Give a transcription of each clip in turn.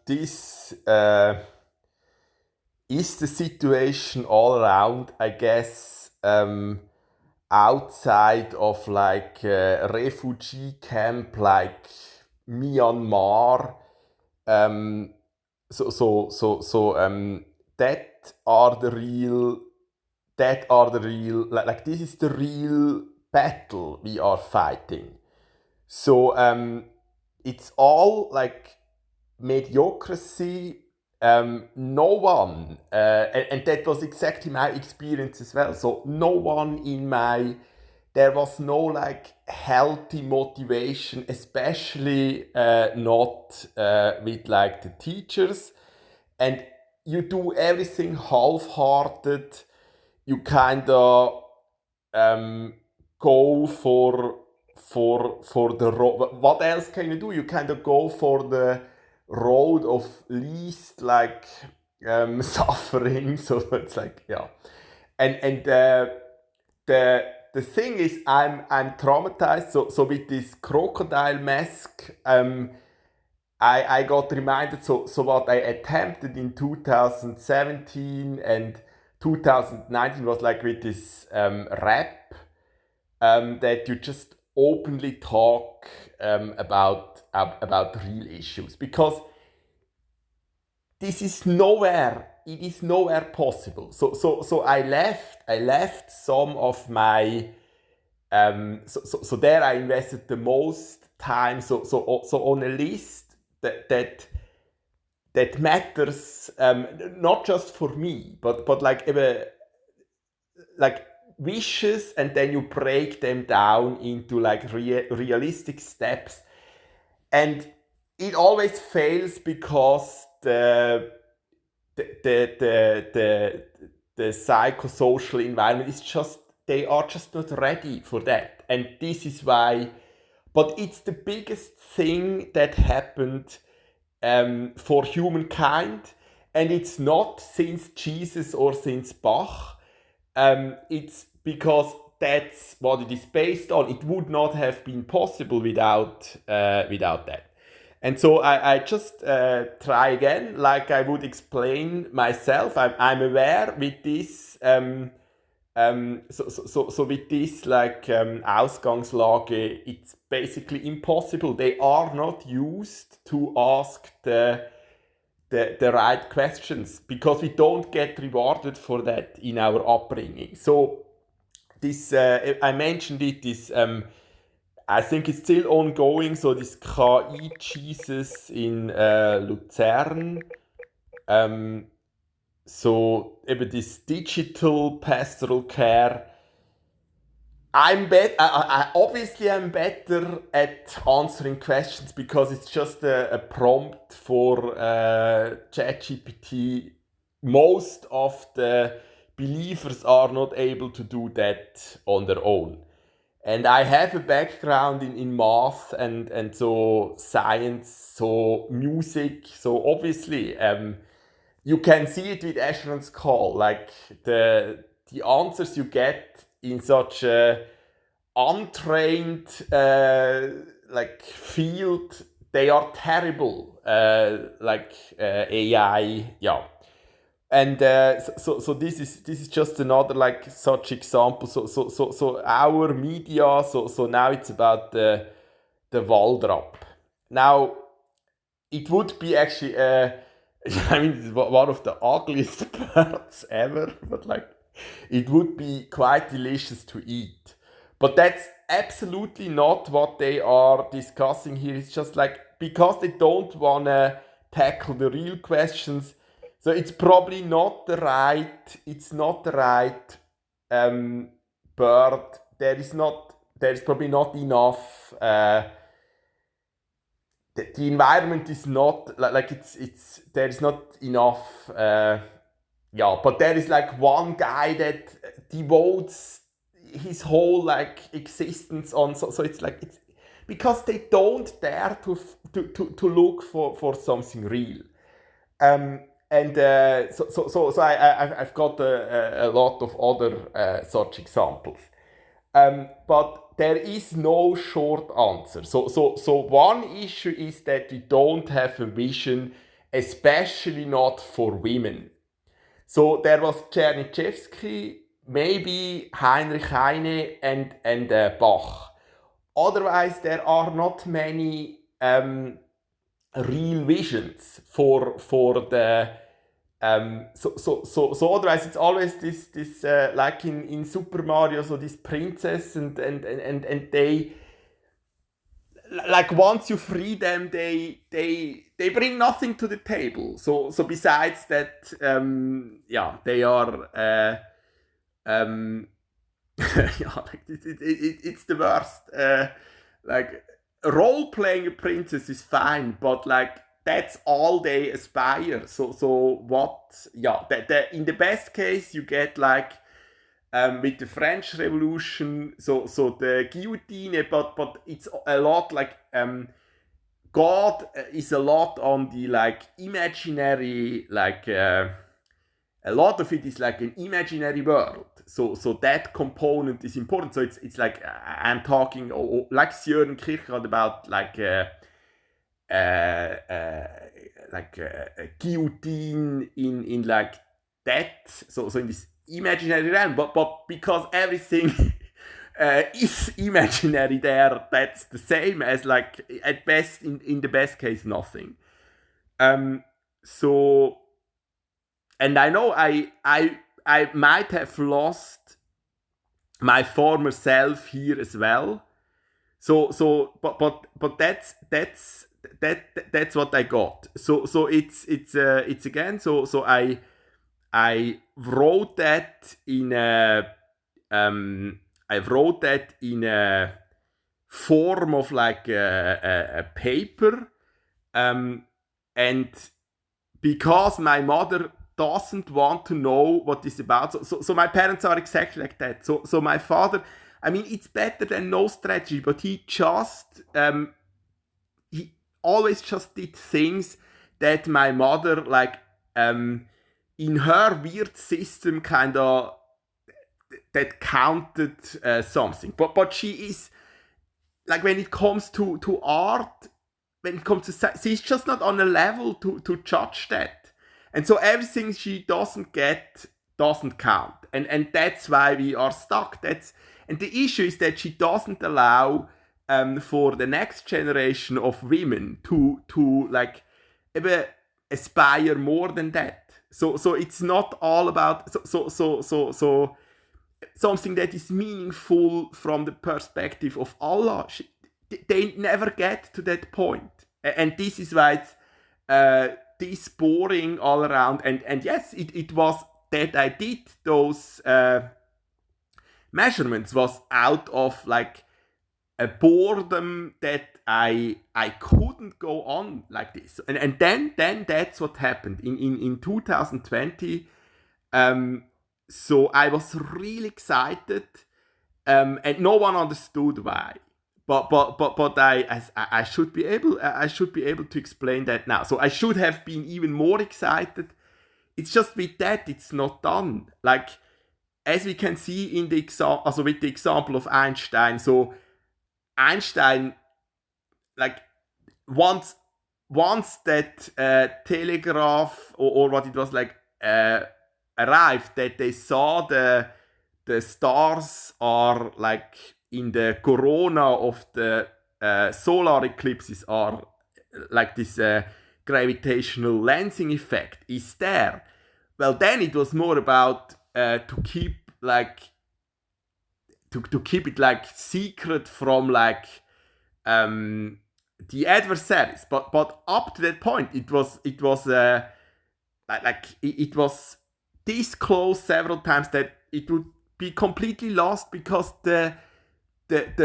This is the situation all around, I guess, outside of like a refugee camp like Myanmar. Um, so that are the real, like this is the real battle we are fighting. So it's all like mediocrity. No one, and that was exactly my experience as well. So no one in my, there was no like healthy motivation, especially not with like the teachers. And you do everything half-hearted. You kind of um, go for the road. What else can you do? You kind of go for the road of least like suffering. So it's like, yeah. And the the thing is, I'm traumatized. So with this crocodile mask, I got reminded. So what I attempted in 2017 and 2019 was like with this rap, that you just openly talk about real issues, because this is nowhere, it is nowhere possible. So I left some of my so there I invested the most time. So on a list that matters, not just for me, but like like wishes, and then you break them down into like realistic steps. And it always fails because the the psychosocial environment is just, they are just not ready for that. And this is why, but it's the biggest thing that happened for humankind. And it's not since Jesus or since Bach. It's because that's what it is based on. It would not have been possible without that. And so I just try again, like I would explain myself. I'm aware with this. So with this like Ausgangslage, it's basically impossible. They are not used to ask the right questions, because we don't get rewarded for that in our upbringing. So this, I mentioned it, this I think it's still ongoing. So this KI Jesus in Luzern. Um, so eben this digital pastoral care. Obviously I'm better at answering questions, because it's just a prompt for ChatGPT. Most of the believers are not able to do that on their own. And I have a background in math and so science, so music. So obviously, you can see it with Asheron's call. Like the answers you get in such a untrained like field, they are terrible. AI, yeah. And so this is just another like such example. So our media. So now it's about the Waldrapp. Now it would be actually I mean, it's one of the ugliest birds ever, but like it would be quite delicious to eat. But that's absolutely not what they are discussing here. It's just like, because they don't wanna tackle the real questions. So it's probably not the right. It's not the right um, bird. There is probably not enough. The environment is not like it's there is not enough. Yeah, but there is like one guy that devotes his whole like existence on. So it's like, it's because they don't dare to look for something real. Um, and so I've got a lot of other such examples. But there is no short answer. So one issue is that we don't have a vision, especially not for women. So there was Czernyszewski, maybe Heinrich Heine, and Bach. Otherwise, there are not many real visions for the so otherwise it's always this like in Super Mario, so this princess and they, like, once you free them, they bring nothing to the table. So besides that, yeah, they are yeah, like it's the worst. Like, role playing a princess is fine, but like that's all they aspire. So what? Yeah, that in the best case you get like with the French Revolution, so the guillotine, but it's a lot like God is a lot on the like imaginary, like a lot of it is like an imaginary world. So that component is important. So it's like I'm talking like Sören Kierkegaard about like a guillotine in like that. So in this imaginary realm, but because everything is imaginary there, that's the same as like at best in the best case nothing. So, and I know I might have lost my former self here as well. But that's what I got. So it's again. So I wrote that in a I wrote that in a form of like a paper, and because my mother doesn't want to know what it's about. So my parents are exactly like that. So my father, I mean, it's better than no strategy, but he always just did things that my mother, like, in her weird system, kind of that counted something. But she is, like, when it comes to art, when it comes to, she's just not on a level to judge that. And so everything she doesn't get doesn't count. And that's why we are stuck. And the issue is that she doesn't allow for the next generation of women to like aspire more than that. So it's not all about so something that is meaningful from the perspective of Allah. They never get to that point. And this is why it's this boring all around. And yes, it was that I did those measurements was out of like a boredom that I couldn't go on like this. And then that's what happened in 2020. So I was really excited, and no one understood why. But I should be able to explain that now. So I should have been even more excited. It's just with that it's not done. Like, as we can see in the example, also with the example of Einstein. So Einstein, like, once that telegraph or what it was like arrived, that they saw the stars are like in the corona of the solar eclipses are like this gravitational lensing effect is there. Well, then it was more about to keep it like secret from like the adversaries, but up to that point it was it was disclosed several times that it would be completely lost because the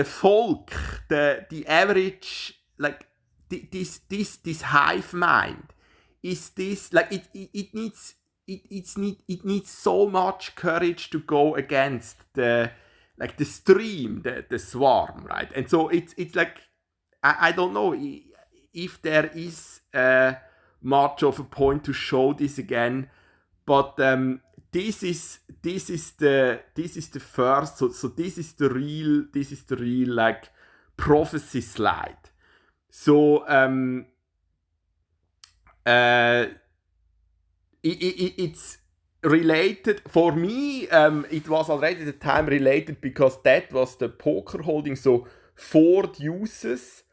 folk, the average, like this hive mind is this, like it needs so much courage to go against the stream, the swarm, right? And so it's like I don't know if there is much of a point to show this again, but the first. So this is the real like prophecy slide. So it's related for me. It was already at the time related because that was the poker holding. So 4 deuces,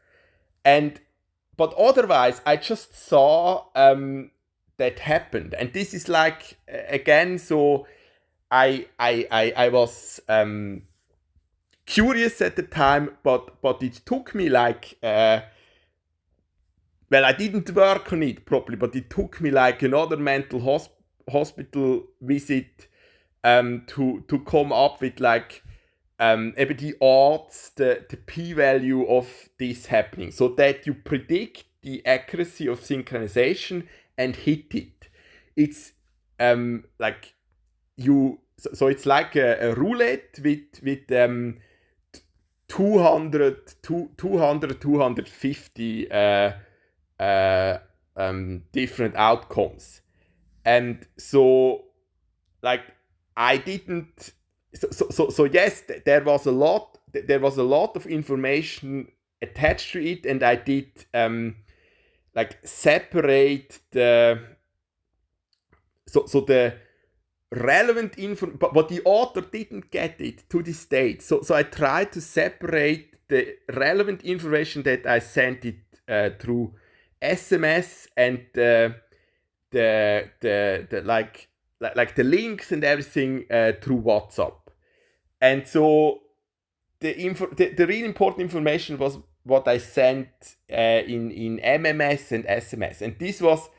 but otherwise I just saw that happened, and this is like again. So I was curious at the time, but it took me like well, I didn't work on it properly, but it took me like another mental hospital visit to come up with like eben the odds, the p-value of this happening, so that you predict the accuracy of synchronization and hit it. It's like you, so it's like a roulette with 250 different outcomes. And so like I didn't, so yes, there was a lot of information attached to it, and I did like separate the the relevant info, but the author didn't get it to this stage. So I tried to separate the relevant information that I sent it through SMS and the like the links and everything through WhatsApp. And so the really important information was what I sent in MMS and SMS, and this was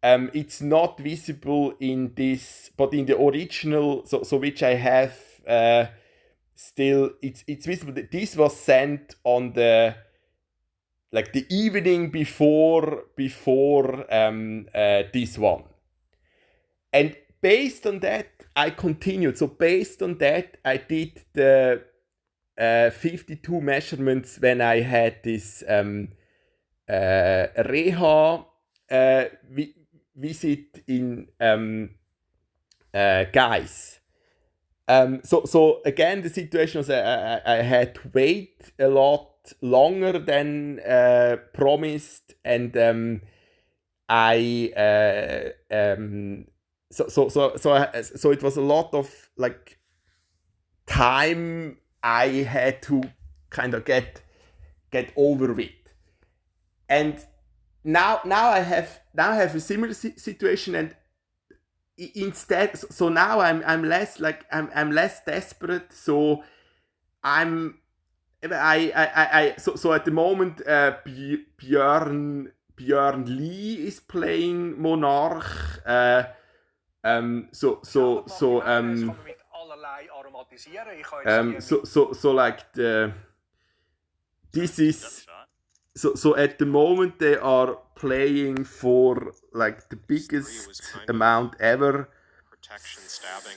it's not visible in this, but in the original, so which I have still, it's visible that this was sent on the like the evening before this one. And based on that, I continued. So based on that, I did the 52 measurements when I had this Reha visit in Guys. So again, the situation was I had to wait a lot longer than promised, and so it was a lot of like time I had to kind of get over with. And now I have a similar situation, and instead, so now I'm less like I'm less desperate. So so at the moment Björn Lee is playing Monarch. So like this is so at the moment they are playing for like the biggest amount ever,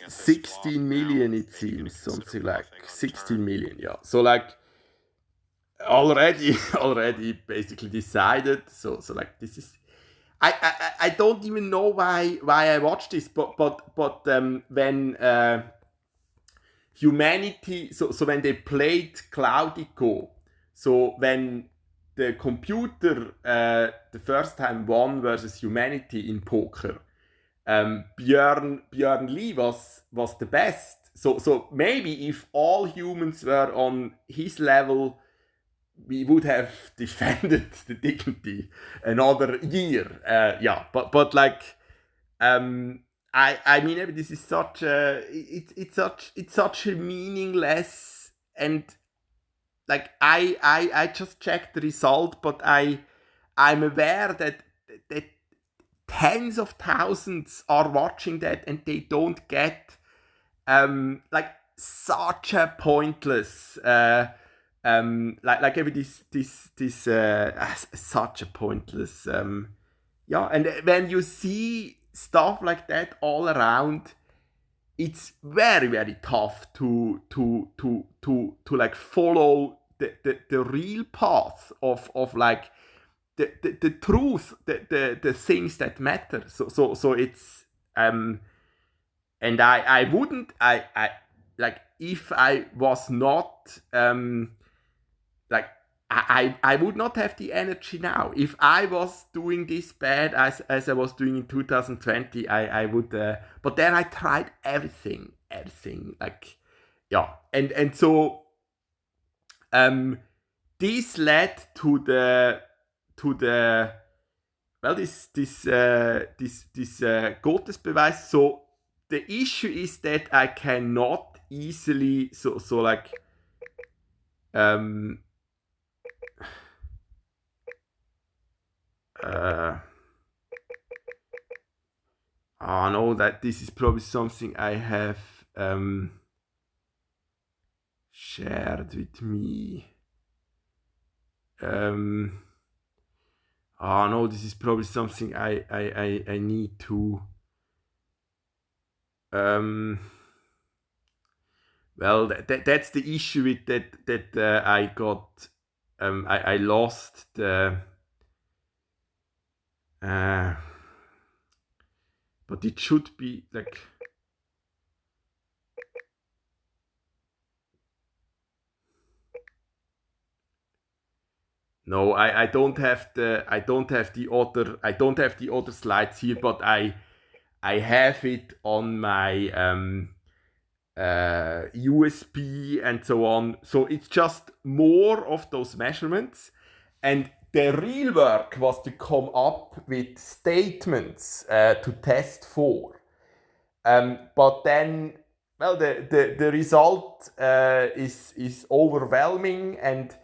16 million it seems, something like 16 million, yeah. So like already basically decided. So like this is, I don't even know why I watched this, but when humanity, so when they played Claudico, so when the computer the first time won versus humanity in poker, Björn Lee was the best. So maybe if all humans were on his level, we would have defended the dignity another year. Yeah, but like I mean, this is such a it's such a meaningless, and like I just checked the result, but I'm aware that tens of thousands are watching that, and they don't get like such a pointless like every this such a pointless yeah. And when you see stuff like that all around, it's very, very tough to like follow the real path of like the truth, the things that matter. So it's and I wouldn't, I like, if I was not, like, I would not have the energy now. If I was doing this bad as I was doing in 2020, I would, but then I tried everything, like, yeah. And so, this led to the, well, this Gottesbeweis. So the issue is that I cannot easily, so like, I know that this is probably something I have shared with me. Oh no, this is probably something I need to. Well, that's the issue with that I got. I lost the. But it should be like. No, I don't have the other slides here, but I have it on my USB and so on. So it's just more of those measurements, and the real work was to come up with statements to test for. But then, well, the result is overwhelming, and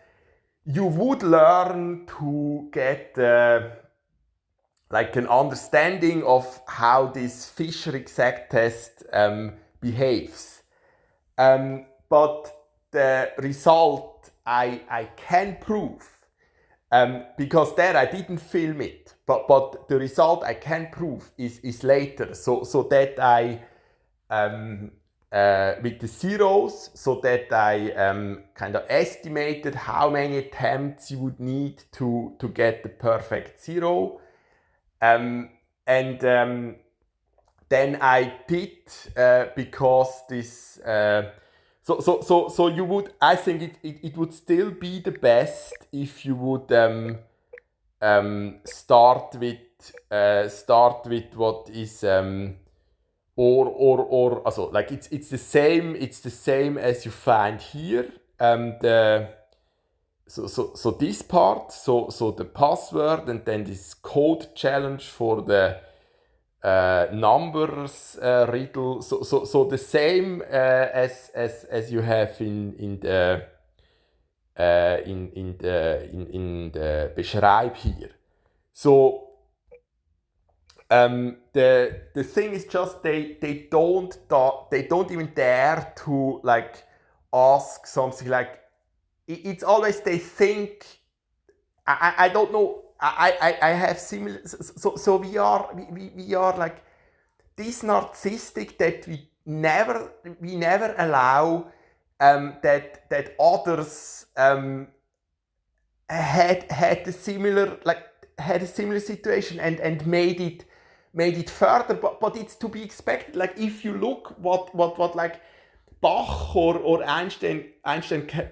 you would learn to get like an understanding of how this Fisher exact test behaves. But the result I can prove, because there I didn't film it, but the result I can prove is later. So that I with the zeros, so that I kind of estimated how many attempts you would need to get the perfect zero, and then I did, because this. So you would, I think it would still be the best if you would start with what is or also, like, it's the same as you find here. So this part, so the password, and then this code challenge for the numbers riddle. So the same as you have in the Beschreib here. So the thing is just they don't even dare to, like, ask something like, it's always they think, I don't know, I have similar, so we are like this narcissistic that we never allow that others had a similar situation and made it further, but it's to be expected. Like, if you look what like Bach or Einstein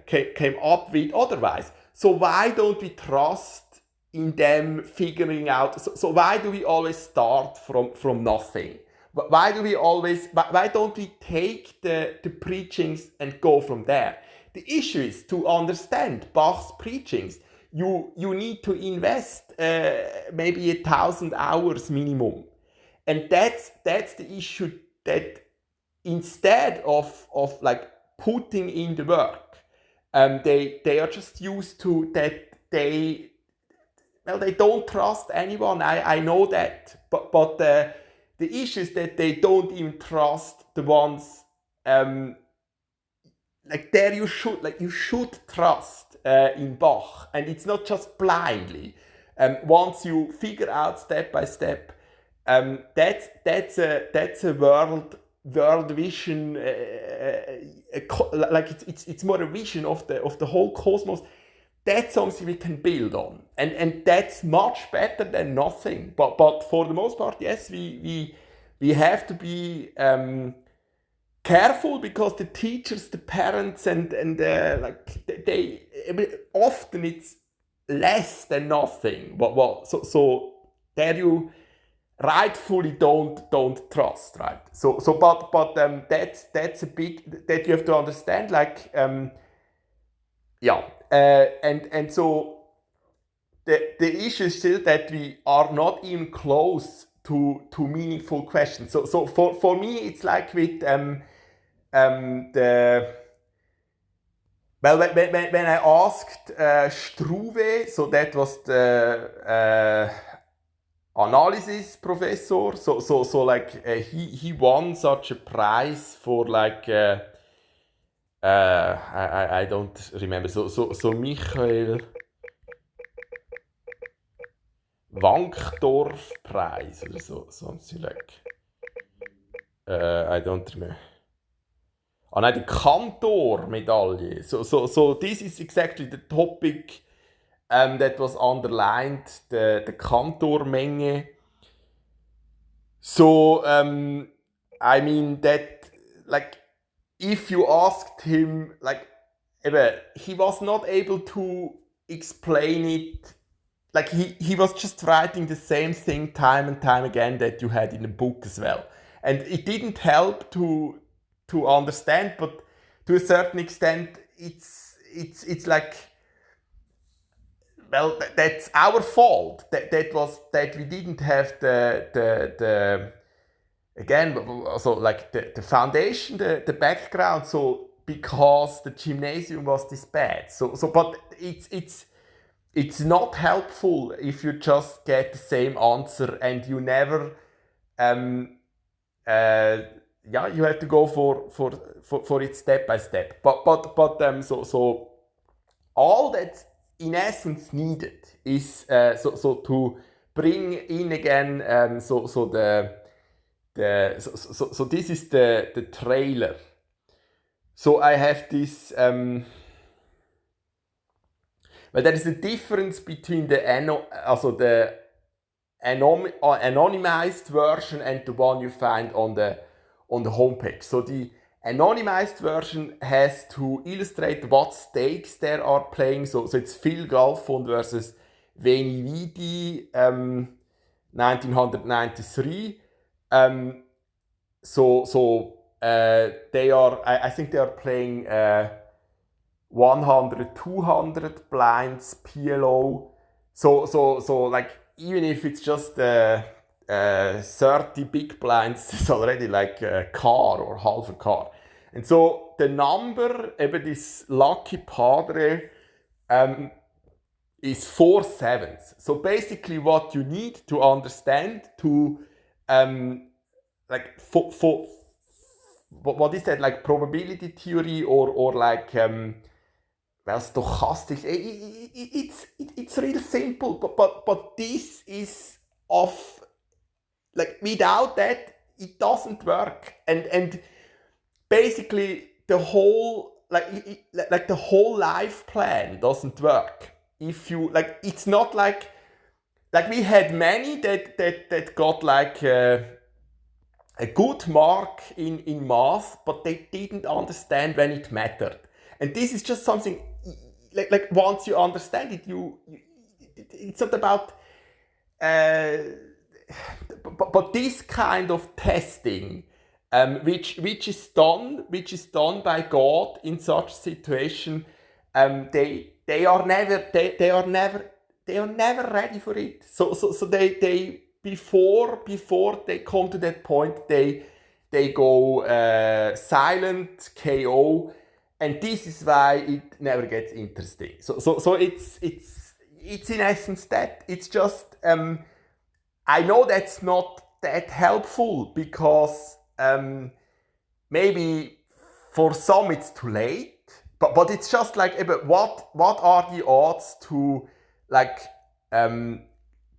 came up with otherwise. So why don't we trust in them figuring out? So why do we always start from nothing? Why don't we take the preachings and go from there? The issue is to understand Bach's preachings. You need to invest maybe 1,000 hours minimum, and that's the issue, that instead of like putting in the work, they are just used to that. They don't trust anyone. I know that, but the issue is that they don't even trust the ones. Like, there you should trust in Bach, and it's not just blindly. Once you figure out step by step, that's a world vision, like it's more a vision of the whole cosmos. That's something we can build on, and that's much better than nothing. But for the most part, yes, we we have to be careful because the teachers, the parents, and like they often it's less than nothing. So there you rightfully don't trust, right? But that's a big that you have to understand. Like yeah, and so the issue is still that we are not even close to meaningful questions. So for me, it's like with the well when I asked Struve, so that was the analysis professor. So like he won such a prize for like I don't remember. So Michael Wankdorf Prize or something like I don't remember. Oh nein, die Cantor-Medaille. So this is exactly the topic that was underlined, the Cantor-Menge. So, I mean that, like, if you asked him, like, he was not able to explain it. Like, he was just writing the same thing time and time again that you had in the book as well. And it didn't help to understand, but to a certain extent, it's like, well, that's our fault. That we didn't have the again, so like the foundation, the background. So because the gymnasium was this bad. But it's not helpful if you just get the same answer and you never you have to go for it step by step. But so all that in essence needed is so to bring in again so this is the trailer. So I have this well, there is a difference between the anonymized version and the one you find on the homepage. So the anonymized version has to illustrate what stakes there are playing. So it's Phil Galfond versus Veni Vidi 1993. They are, I think they are playing 100, 200 blinds PLO. So like, even if it's just 30 big blinds, it's already like a car or half a car. And so the number, this lucky padre, is 4 sevens. So basically what you need to understand to like for what is that, like probability theory or like well, stochastic. It's real simple, but this is of like, without that it doesn't work, and basically the whole like the whole life plan doesn't work if you like. It's not like we had many that got like a good mark in math, but they didn't understand when it mattered. And this is just something like once you understand it, it's not about but this kind of testing, which is done by God in such situation, they are never ready for it. So they before they come to that point, they go silent, KO, and this is why it never gets interesting. So it's in essence that it's just I know that's not that helpful because maybe for some it's too late, but it's just like, what are the odds to like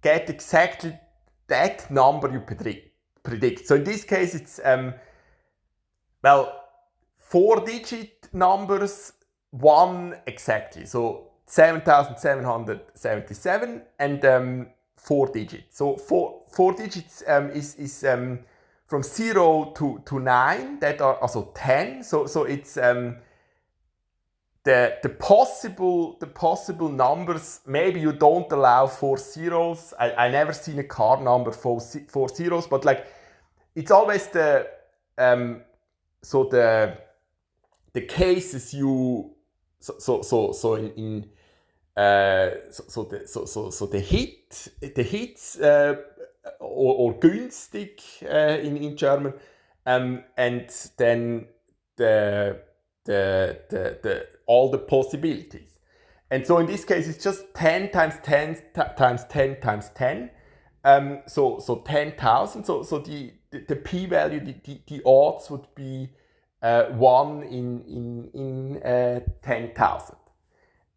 get exactly that number you predict. So in this case it's 4-digit numbers, one exactly. So 7,777 and 4 digits. So four digits is from 0 to 9 that are also 10. So it's the possible numbers. Maybe you don't allow 4 zeros. I never seen a card number for 4 zeros, but like it's always the cases you the hits or günstig in German, and then the all the possibilities. And so in this case it's just 10 times 10 times 10 times 10. So 10,000. So the p-value, the odds would be 1 in 10,000.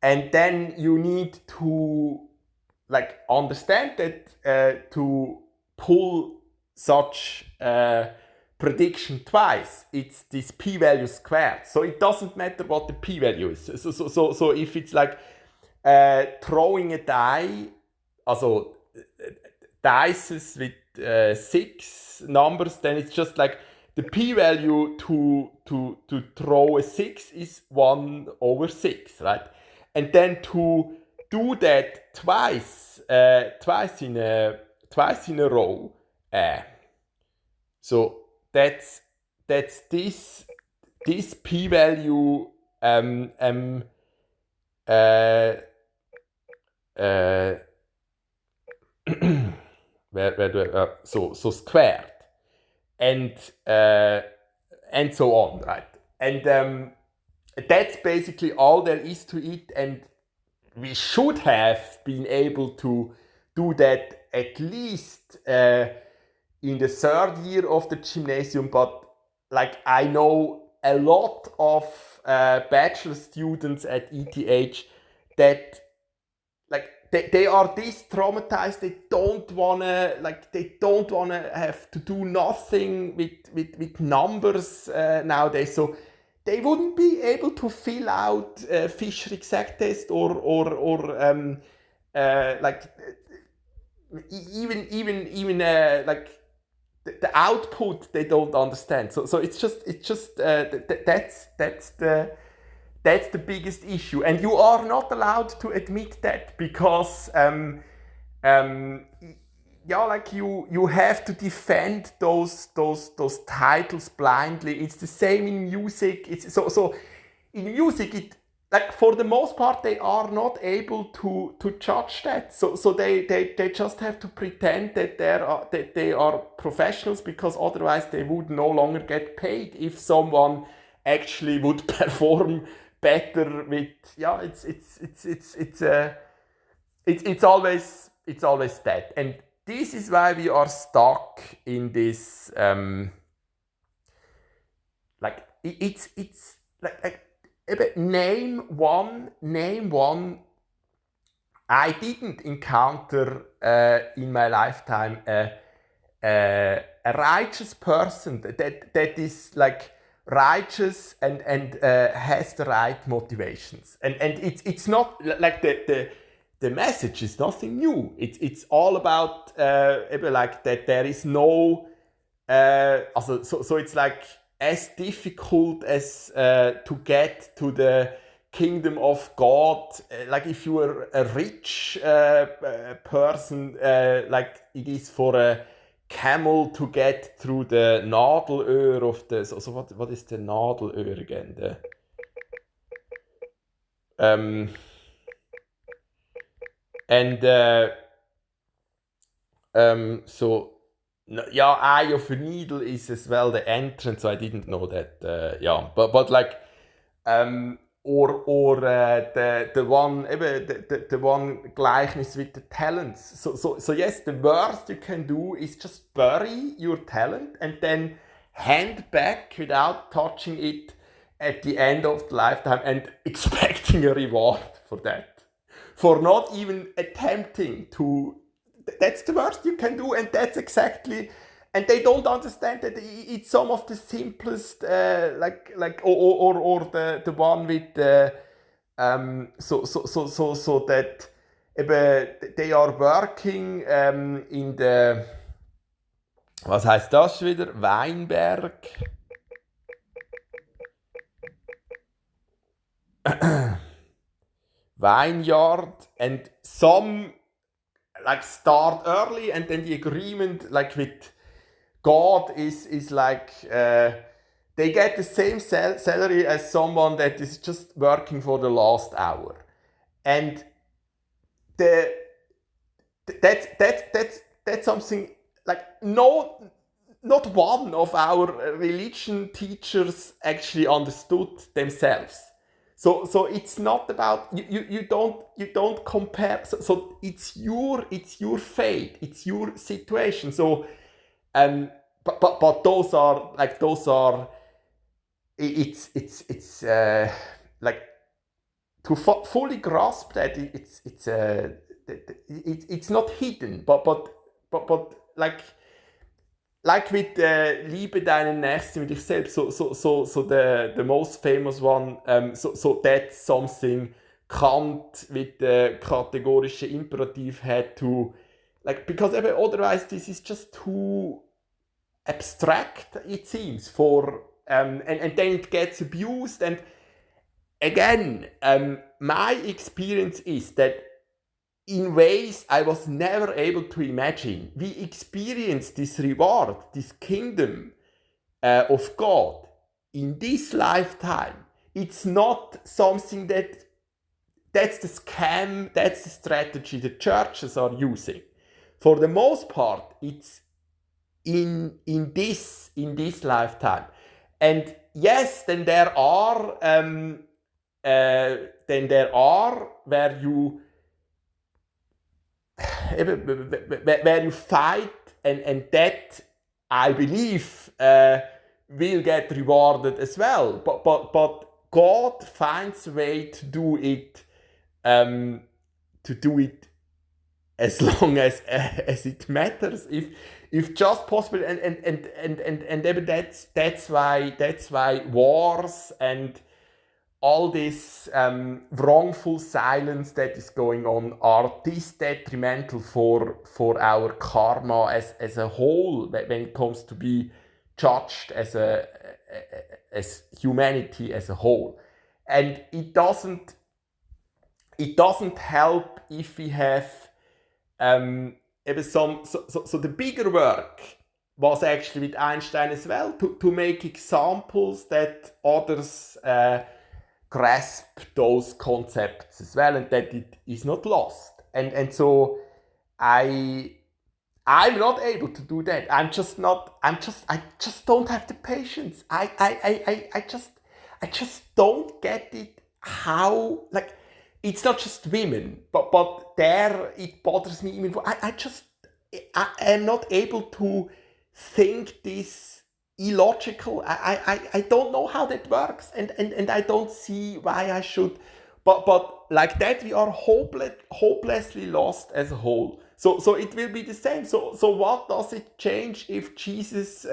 And then you need to like understand that to pull such prediction twice, it's this p-value squared. So it doesn't matter what the p-value is. So if it's like throwing a die, also dices with 6 numbers, then it's just like the p-value to throw a 6 is 1 over 6, right? And then to do that twice in a row, so that's this p-value where do I, so squared and so on, right? And that's basically all there is to it, and we should have been able to do that at least in the 3rd year of the gymnasium, but like I know a lot of bachelor students at ETH that like they are this traumatized. They don't wanna have to do nothing with numbers nowadays. So they wouldn't be able to fill out Fisher exact test or like even like the output they don't understand. So it's just that's the biggest issue, and you are not allowed to admit that because like you have to defend those titles blindly. It's the same in music. It's so in music it like for the most part they are not able to judge that. So they just have to pretend that they are professionals, because otherwise they would no longer get paid if someone actually would perform better with it's always that. And this is why we are stuck in this like it's like name one. I didn't encounter in my lifetime a righteous person that is like righteous and has the right motivations, and it's not like the message is nothing new. It's all about like that there is no so it's like as difficult as to get to the kingdom of God. Like if you are a rich person, like it is for a camel to get through the Nadelöhr of the. So what is the Nadelöhr again? So yeah, eye of a needle is as well the entrance. So I didn't know that. But like or the one the one Gleichnis with the talents. So yes, the worst you can do is just bury your talent and then hand back without touching it at the end of the lifetime and expecting a reward for that, for not even attempting to. That's the worst you can do, and that's exactly. And they don't understand that it's some of the simplest, like or the one with the so that they are working in the Was heißt das schon wieder? Weinberg. Vineyard. And some like start early, and then the agreement like with God is like they get the same salary as someone that is just working for the last hour, and the that's something like not one of our religion teachers actually understood themselves. So it's not about you don't compare. So it's your fate, it's your situation. So but those are it's like to fully grasp that it's not hidden, but like with Liebe deinen Nächsten wie dich selbst, so the most famous one, so that's something Kant with the kategorische Imperativ had to, like, because otherwise this is just too abstract, it seems, for and then it gets abused. And again, my experience is that in ways I was never able to imagine, we experience this reward, this kingdom of God in this lifetime. It's not something that's the scam, that's the strategy the churches are using. For the most part, it's in this lifetime. And yes, then there are where you fight, and that I believe will get rewarded as well. But God finds a way to do it as long as it matters, if just possible. And that's why wars and all this wrongful silence that is going on are this detrimental for our karma as a whole, when it comes to be judged as humanity as a whole. And it doesn't help if we have so the bigger work was actually with Einstein as well, to make examples that others grasp those concepts as well, and that it is not lost. And so I'm not able to do that. I just don't have the patience. I just don't get it, how, like, it's not just women, but there it bothers me even. I am not able to think this illogical. I don't know how that works, and I don't see why I should. But like that, we are hopelessly lost as a whole. So it will be the same. So what does it change if Jesus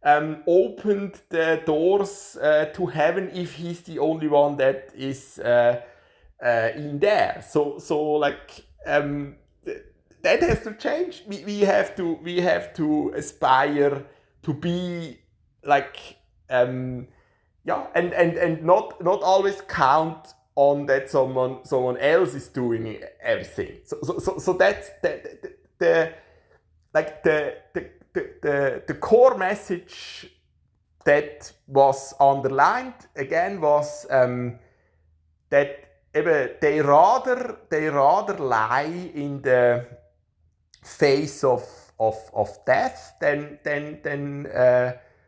opened the doors to heaven, if he's the only one that is in there? So like that has to change. We have to aspire to be like and not always count on that someone else is doing everything. So that's the core message that was underlined again was that they rather lie in the face of death than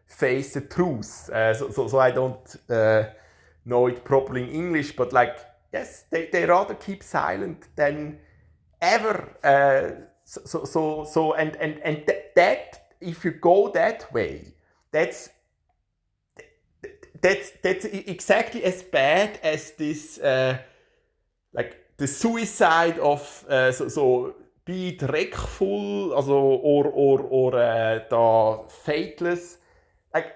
face the truth. So I don't know it properly in English, but like, yes, they rather keep silent than ever. That if you go that way, that's exactly as bad as this like the suicide of be it wreckful, also or the fateless. Like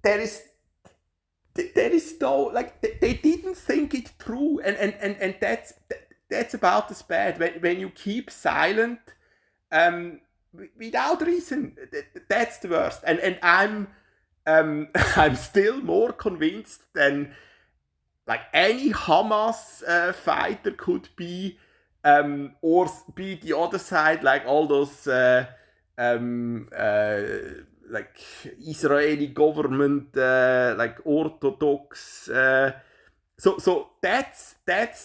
there is no, like they didn't think it through, and that's about as bad when you keep silent without reason. That's the worst. And I'm still more convinced than like any Hamas fighter could be, or be the other side, like all those um, uh, like Israeli government, like Orthodox. So that's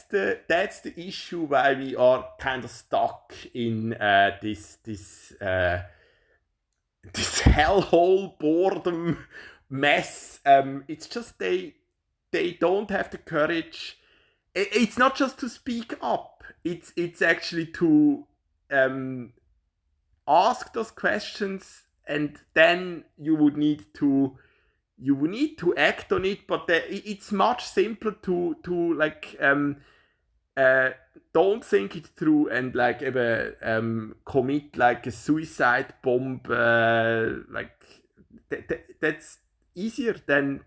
the issue why we are kind of stuck in this hellhole boredom mess. It's just they don't have the courage. It's not just to speak up. It's actually to ask those questions, and then you would need to act on it. But it's much simpler to like uh, don't think it through and like commit like a suicide bomb. Like that's easier than